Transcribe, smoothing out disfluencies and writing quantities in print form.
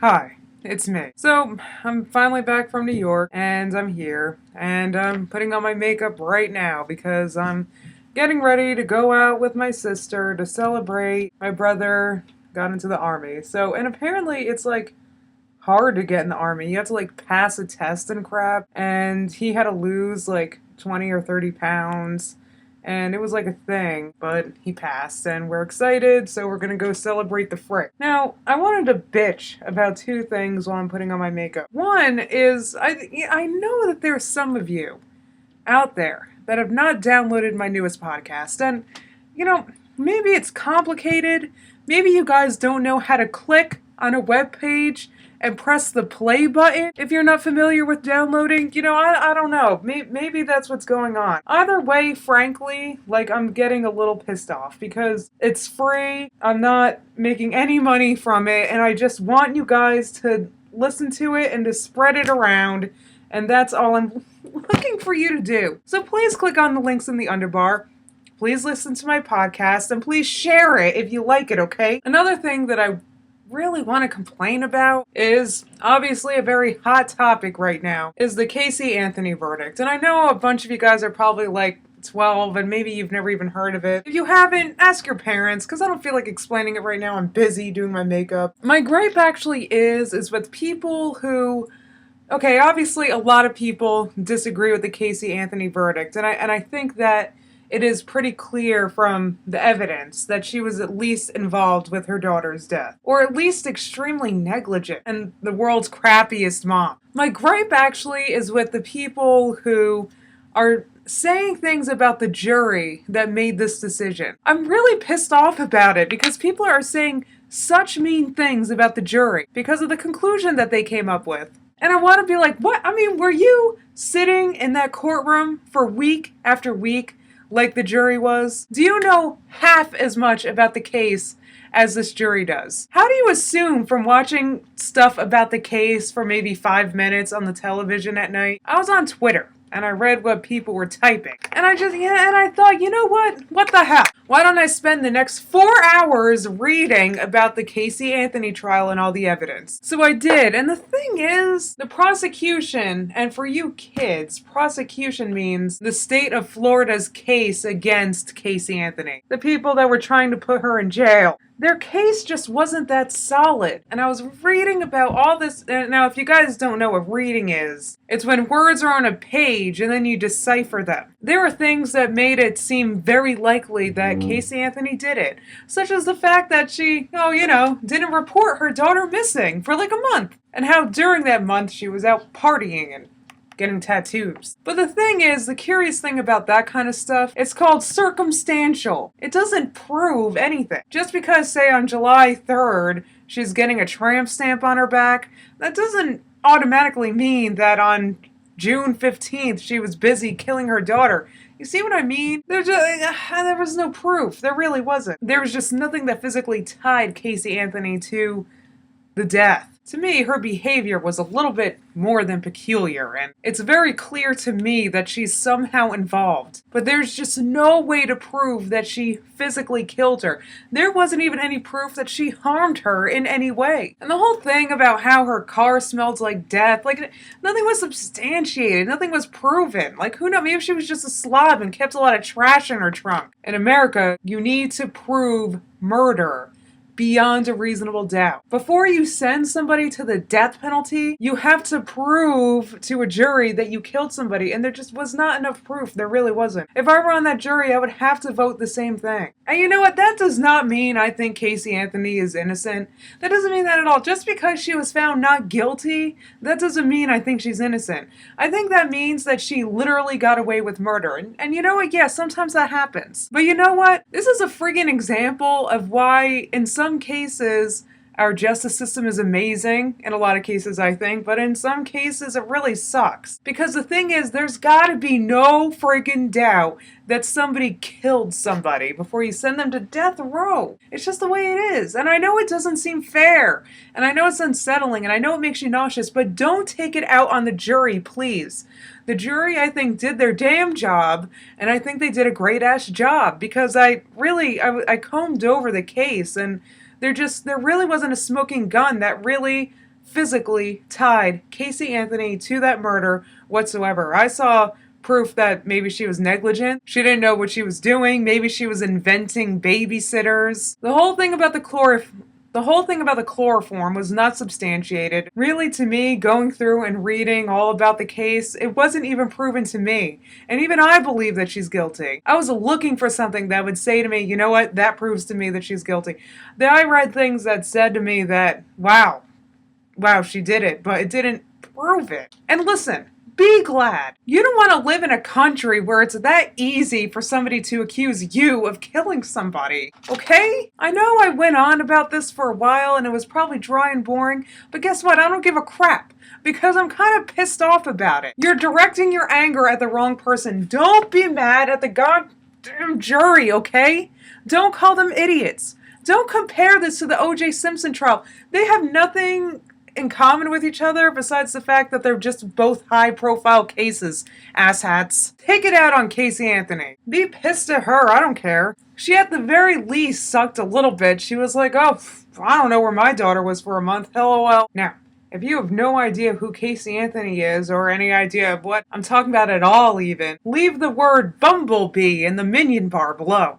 Hi, it's me. So, I'm finally back from New York, and I'm here, and I'm putting on my makeup right now because I'm getting ready to go out with my sister to celebrate my brother got into the army. So, and apparently it's like hard to get in the army. You have to like pass a test and crap, and he had to lose like 20 or 30 pounds. And it was like a thing, but he passed, and we're excited, so we're gonna go celebrate the frick. Now, I wanted to bitch about two things while I'm putting on my makeup. One is, I know that there's some of you out there that have not downloaded my newest podcast, and, you know, maybe it's complicated, maybe you guys don't know how to click on a web page and press the play button if you're not familiar with downloading. I don't know. Maybe that's what's going on. Either way, frankly, like, I'm getting a little pissed off because it's free. I'm not making any money from it, and I just want you guys to listen to it and to spread it around, and that's all I'm looking for you to do. So please click on the links in the underbar. Please listen to my podcast, and please share it if you like it, okay? Another thing that I really want to complain about is obviously a very hot topic right now is the Casey Anthony verdict. And I know a bunch of you guys are probably like 12 and maybe you've never even heard of it. If you haven't, ask your parents because I don't feel like explaining it right now. I'm busy doing my makeup. My gripe actually is with people who, okay, obviously a lot of people disagree with the Casey Anthony verdict, and I think that it is pretty clear from the evidence that she was at least involved with her daughter's death, or at least extremely negligent, and the world's crappiest mom. My gripe actually is with the people who are saying things about the jury that made this decision. I'm really pissed off about it because people are saying such mean things about the jury because of the conclusion that they came up with. And I want to be like, what? I mean, were you sitting in that courtroom for week after week like the jury was? Do you know half as much about the case as this jury does? How do you assume from watching stuff about the case for maybe 5 minutes on the television at night? I was on Twitter and I read what people were typing. And I thought, you know what? What the hell? Why don't I spend the next 4 hours reading about the Casey Anthony trial and all the evidence? So I did. And the thing is, the prosecution, and for you kids, prosecution means the state of Florida's case against Casey Anthony. The people that were trying to put her in jail. Their case just wasn't that solid. And I was reading about all this. Now, if you guys don't know what reading is, it's when words are on a page and then you decipher them. There were things that made it seem very likely that Casey Anthony did it, such as the fact that she, didn't report her daughter missing for like a month, and how during that month she was out partying and getting tattoos. But the thing is, the curious thing about that kind of stuff, it's called circumstantial. It doesn't prove anything. Just because, say, on July 3rd, she's getting a tramp stamp on her back, that doesn't automatically mean that on June 15th she was busy killing her daughter. You see what I mean? There was no proof. There really wasn't. There was just nothing that physically tied Casey Anthony to the death. To me, her behavior was a little bit more than peculiar, and it's very clear to me that she's somehow involved. But there's just no way to prove that she physically killed her. There wasn't even any proof that she harmed her in any way. And the whole thing about how her car smelled like death, like, nothing was substantiated, nothing was proven. Like, who knows, maybe she was just a slob and kept a lot of trash in her trunk. In America, you need to prove murder beyond a reasonable doubt. Before you send somebody to the death penalty, you have to prove to a jury that you killed somebody, and there just was not enough proof. There really wasn't. If I were on that jury, I would have to vote the same thing. And you know what? That does not mean I think Casey Anthony is innocent. That doesn't mean that at all. Just because she was found not guilty, that doesn't mean I think she's innocent. I think that means that she literally got away with murder. And you know what? Yeah, sometimes that happens. But you know what? This is a friggin' example of why, in some cases, our justice system is amazing, in a lot of cases I think, but in some cases it really sucks. Because the thing is, there's gotta be no friggin' doubt that somebody killed somebody before you send them to death row. It's just the way it is. And I know it doesn't seem fair, and I know it's unsettling, and I know it makes you nauseous, but don't take it out on the jury, please. The jury, I think, did their damn job, and I think they did a great-ass job, because I combed over the case, and there really wasn't a smoking gun that really physically tied Casey Anthony to that murder whatsoever. I saw proof that maybe she was negligent. She didn't know what she was doing. Maybe she was inventing babysitters. The whole thing about the chloroform was not substantiated. Really, to me, going through and reading all about the case, it wasn't even proven to me. And even I believe that she's guilty. I was looking for something that would say to me, you know what, that proves to me that she's guilty. Then I read things that said to me that, wow, she did it, but it didn't prove it. And listen, be glad. You don't want to live in a country where it's that easy for somebody to accuse you of killing somebody, okay? I know I went on about this for a while and it was probably dry and boring, but guess what? I don't give a crap because I'm kind of pissed off about it. You're directing your anger at the wrong person. Don't be mad at the goddamn jury, okay? Don't call them idiots. Don't compare this to the O.J. Simpson trial. They have nothing in common with each other besides the fact that they're just both high-profile cases, asshats. Take it out on Casey Anthony. Be pissed at her, I don't care. She at the very least sucked a little bit. She was like, oh, I don't know where my daughter was for a month, LOL. Now, if you have no idea who Casey Anthony is or any idea of what I'm talking about at all even, leave the word Bumblebee in the minion bar below.